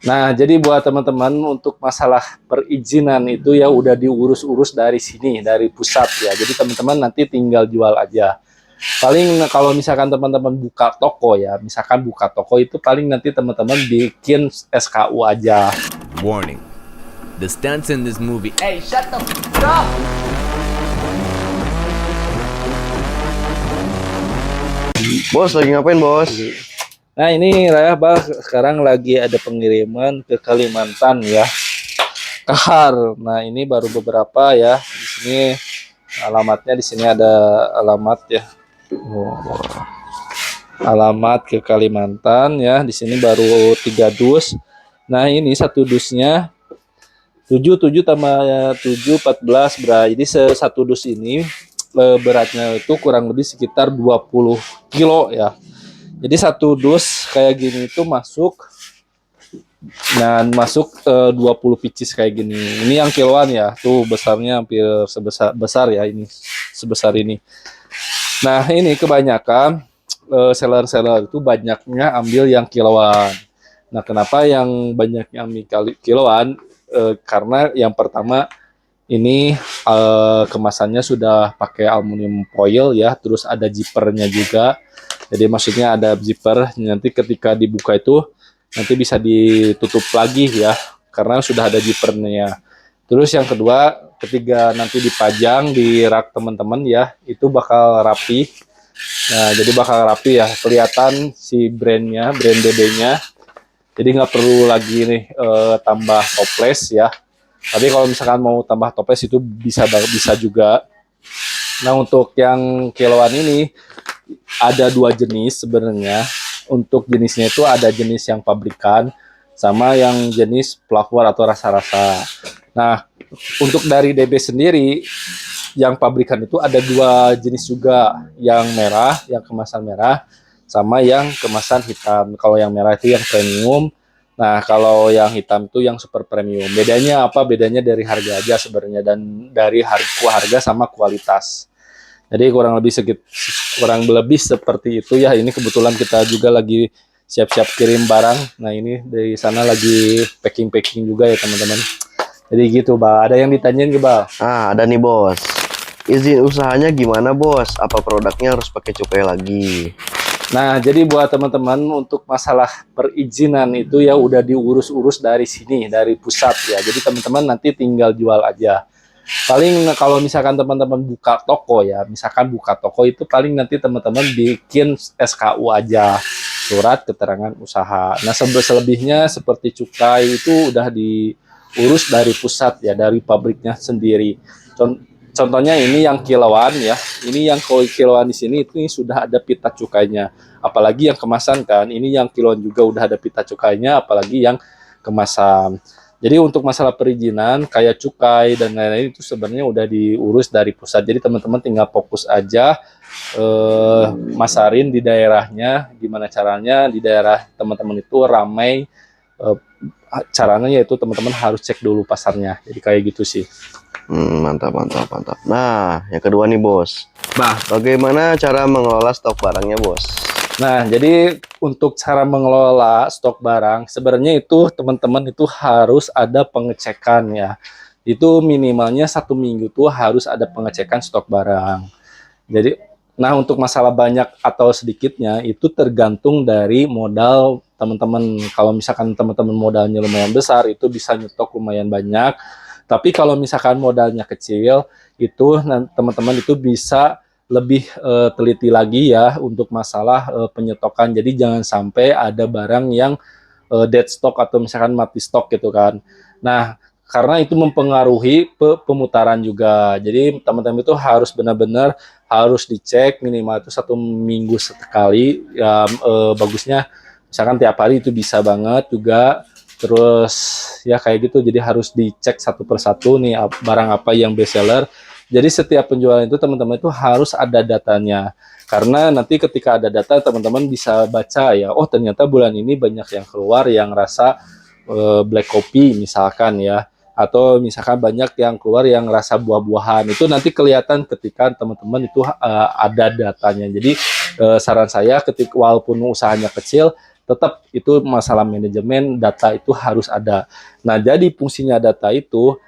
Nah, jadi buat teman-teman untuk masalah perizinan itu ya udah diurus-urus dari sini, dari pusat ya. Jadi teman-teman nanti tinggal jual aja. Paling kalau misalkan teman-teman buka toko ya, misalkan buka toko itu paling nanti teman-teman bikin SKU aja. Warning. The stunts in this movie. Hey, shut the f up! Bos, lagi ngapain, Bos? Nah ini Raya Bah sekarang lagi ada pengiriman ke Kalimantan ya. Kahar. Nah ini baru beberapa ya. Di sini alamatnya di sini ada alamat ya. Alamat ke Kalimantan ya. Di sini baru 3 dus. Nah ini satu dusnya 7 tambah 7 14 berat. Jadi satu dus ini beratnya itu kurang lebih sekitar 20 kilo ya. Jadi satu dus kayak gini itu masuk 20 pieces kayak gini. Ini yang kiloan ya. Tuh besarnya hampir besar ya ini. Sebesar ini. Nah, ini kebanyakan seller-seller itu banyaknya ambil yang kiloan. Nah, kenapa yang banyaknya ambil kiloan? Karena yang pertama ini kemasannya sudah pakai aluminium foil ya, terus ada zippernya juga. Jadi maksudnya ada zipper, nanti ketika dibuka itu nanti bisa ditutup lagi ya, karena sudah ada zippernya. Terus yang kedua, ketika nanti dipajang di rak teman-teman ya, itu bakal rapi. Nah, jadi bakal rapi ya, kelihatan si brandnya, brand BB-nya. Jadi nggak perlu lagi nih tambah toples ya. Tapi kalau misalkan mau tambah toples itu bisa juga. Nah, untuk yang kiloan ini ada 2 jenis sebenarnya. Untuk jenisnya itu ada jenis yang pabrikan sama yang jenis flavor atau rasa-rasa. Nah, untuk dari DB sendiri yang pabrikan itu ada 2 jenis juga, yang merah, yang kemasan merah sama yang kemasan hitam. Kalau yang merah itu yang premium. Nah, kalau yang hitam itu yang super premium. Bedanya apa? Bedanya dari harga aja sebenarnya dan dari harga sama kualitas. Jadi kurang lebih seperti itu ya. Ini kebetulan kita juga lagi siap-siap kirim barang. Nah, ini dari sana lagi packing juga ya, teman-teman. Jadi gitu, Ba. Ada yang ditanyain ke, Ba? Ah, ada nih, Bos. Izin usahanya gimana, Bos? Apa produknya harus pakai cukai lagi? Nah, jadi buat teman-teman untuk masalah perizinan itu ya udah diurus-urus dari sini, dari pusat ya. Jadi teman-teman nanti tinggal jual aja. Paling kalau misalkan teman-teman buka toko ya, misalkan buka toko itu paling nanti teman-teman bikin SKU aja, surat keterangan usaha. Nah, selebihnya seperti cukai itu udah diurus dari pusat ya, dari pabriknya sendiri. Contohnya ini yang kiloan ya, ini yang kiloan di sini itu sudah ada pita cukainya. Apalagi yang kemasan kan, ini yang kiloan juga udah ada pita cukainya, apalagi yang kemasan. Jadi untuk masalah perizinan kayak cukai dan lain-lain itu sebenarnya udah diurus dari pusat. Jadi teman-teman tinggal fokus aja masarin di daerahnya, gimana caranya di daerah teman-teman itu ramai. Caranya yaitu teman-teman harus cek dulu pasarnya. Jadi kayak gitu sih. Mantap. Nah, yang kedua nih, Bos. Bah, Bagaimana cara mengelola stok barangnya, Bos? nah, jadi untuk cara mengelola stok barang, sebenarnya itu teman-teman itu harus ada pengecekan ya. Itu minimalnya 1 minggu tuh harus ada pengecekan stok barang. Jadi, nah untuk masalah banyak atau sedikitnya itu tergantung dari modal teman-teman. Kalau misalkan teman-teman modalnya lumayan besar, itu bisa nyetok lumayan banyak. Tapi kalau misalkan modalnya kecil, itu teman-teman itu bisa lebih teliti lagi ya untuk masalah penyetokan. Jadi jangan sampai ada barang yang dead stock atau misalkan mati stok gitu kan. Nah, karena itu mempengaruhi pemutaran juga. Jadi teman-teman itu harus benar-benar harus dicek minimal itu 1 minggu sekali. Ya bagusnya misalkan tiap hari itu bisa banget juga. Terus ya kayak gitu. Jadi harus dicek satu persatu nih barang apa yang best seller. Jadi setiap penjualan itu teman-teman itu harus ada datanya. Karena nanti ketika ada data teman-teman bisa baca ya, oh ternyata bulan ini banyak yang keluar yang rasa black coffee misalkan ya. Atau misalkan banyak yang keluar yang rasa buah-buahan. Itu nanti kelihatan ketika teman-teman itu ada datanya. Jadi saran saya ketika walaupun usahanya kecil, tetap itu masalah manajemen data itu harus ada. Nah, jadi fungsinya data itu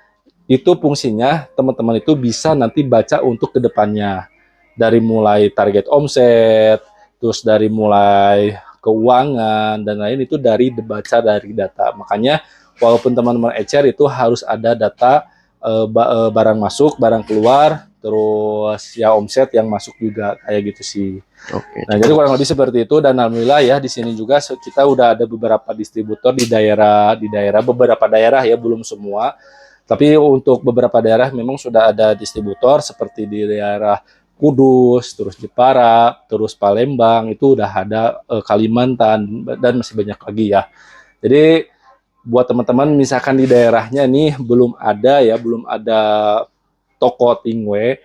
fungsinya teman-teman itu bisa nanti baca untuk kedepannya. Dari mulai target omset, terus dari mulai keuangan, dan lain itu dari dibaca dari data. Makanya walaupun teman-teman HR itu harus ada data barang masuk, barang keluar, terus ya omset yang masuk juga kayak gitu sih. Oke. Nah, jadi kurang lebih seperti itu dan alhamdulillah ya di sini juga kita udah ada beberapa distributor di daerah beberapa daerah ya, belum semua. Tapi untuk beberapa daerah memang sudah ada distributor seperti di daerah Kudus, terus Jepara, terus Palembang, itu udah ada Kalimantan dan masih banyak lagi ya. Jadi buat teman-teman misalkan di daerahnya nih belum ada toko Tingwe,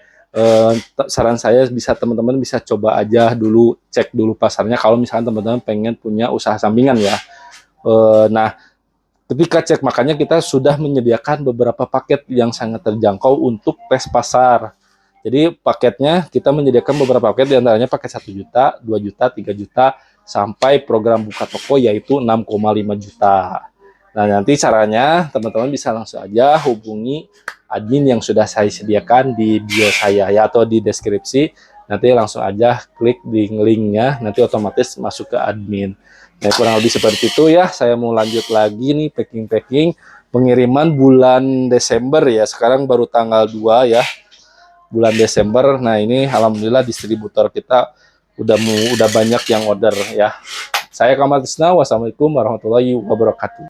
saran saya teman-teman bisa coba aja dulu, cek dulu pasarnya kalau misalkan teman-teman pengen punya usaha sampingan ya. Nah, ketika cek makanya kita sudah menyediakan beberapa paket yang sangat terjangkau untuk tes pasar. Jadi paketnya kita menyediakan beberapa paket diantaranya paket 1 juta, 2 juta, 3 juta, sampai program buka toko yaitu 6,5 juta. Nah, nanti caranya teman-teman bisa langsung aja hubungi admin yang sudah saya sediakan di bio saya ya atau di deskripsi. Nanti langsung aja klik di linknya, nanti otomatis masuk ke admin. Nah, kurang lebih seperti itu ya. Saya mau lanjut lagi nih packing pengiriman bulan Desember ya. Sekarang baru tanggal 2 ya. Bulan Desember. Nah, ini alhamdulillah distributor kita udah banyak yang order ya. Saya Kamal Tisna. Wassalamualaikum warahmatullahi wabarakatuh.